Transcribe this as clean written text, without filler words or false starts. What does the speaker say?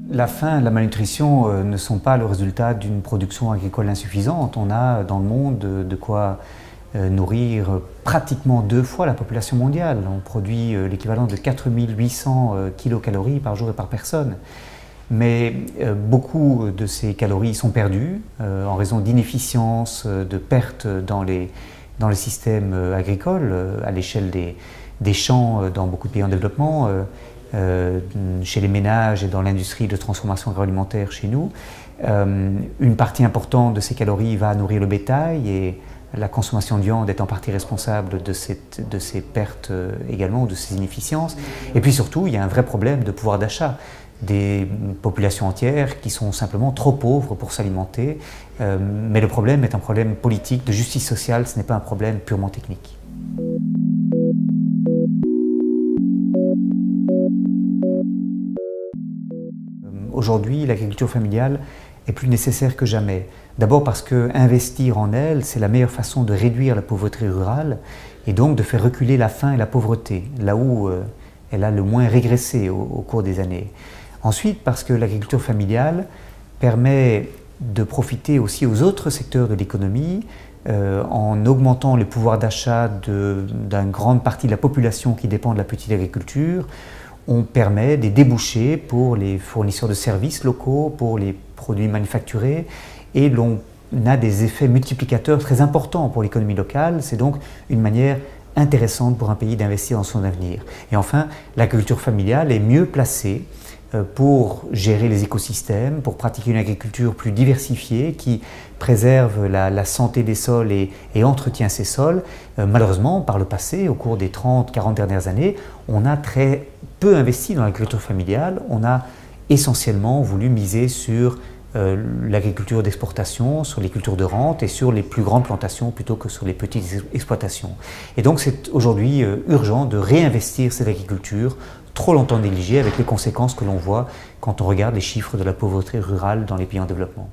La faim et la malnutrition ne sont pas le résultat d'une production agricole insuffisante. On a dans le monde de quoi nourrir pratiquement 2 fois la population mondiale. On produit l'équivalent de 4800 kilocalories par jour et par personne. Mais beaucoup de ces calories sont perdues en raison d'inefficience, de pertes dans les systèmes agricoles, à l'échelle des champs dans beaucoup de pays en développement, chez les ménages et dans l'industrie de transformation agroalimentaire chez nous. Une partie importante de ces calories va nourrir le bétail et la consommation de viande est en partie responsable de ces pertes également, de ces inefficiences. Et puis surtout, il y a un vrai problème de pouvoir d'achat. Des populations entières qui sont simplement trop pauvres pour s'alimenter. Mais le problème est un problème politique, de justice sociale, ce n'est pas un problème purement technique. Aujourd'hui, l'agriculture familiale est plus nécessaire que jamais. D'abord parce qu'investir en elle, c'est la meilleure façon de réduire la pauvreté rurale et donc de faire reculer la faim et la pauvreté, là où elle a le moins régressé au cours des années. Ensuite, parce que l'agriculture familiale permet de profiter aussi aux autres secteurs de l'économie en augmentant le pouvoir d'achat d'une grande partie de la population qui dépend de la petite agriculture. On permet des débouchés pour les fournisseurs de services locaux, pour les produits manufacturés, et l'on a des effets multiplicateurs très importants pour l'économie locale. C'est donc une manière intéressante pour un pays d'investir dans son avenir. Et enfin, l'agriculture familiale est mieux placée pour gérer les écosystèmes, pour pratiquer une agriculture plus diversifiée qui préserve la santé des sols et entretient ces sols. Malheureusement, par le passé, au cours des 30-40 dernières années, on a très peu investi dans l'agriculture familiale. On a essentiellement voulu miser sur l'agriculture d'exportation, sur les cultures de rente et sur les plus grandes plantations plutôt que sur les petites exploitations. Et donc c'est aujourd'hui urgent de réinvestir cette agriculture trop longtemps négligée avec les conséquences que l'on voit quand on regarde les chiffres de la pauvreté rurale dans les pays en développement.